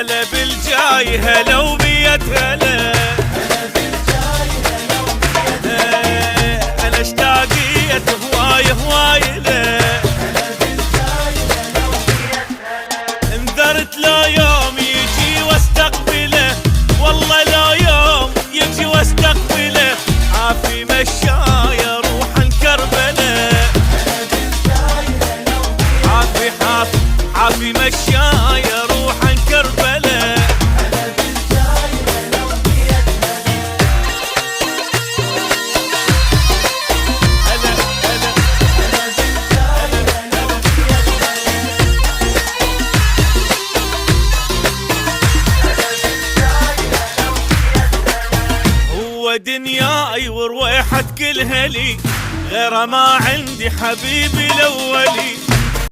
هلا بالجاي هلا ومية هلا، انا اشتاقيت هواي هواي له، انذرت لا يوم يجي واستقبله، والله لا يوم يجي واستقبله، عافي مشاي روحا كربله، عافي مشاي روحا كربله. هو دنياي ورويحة كلها لي، غيره ما عندي حبيبي الاولي،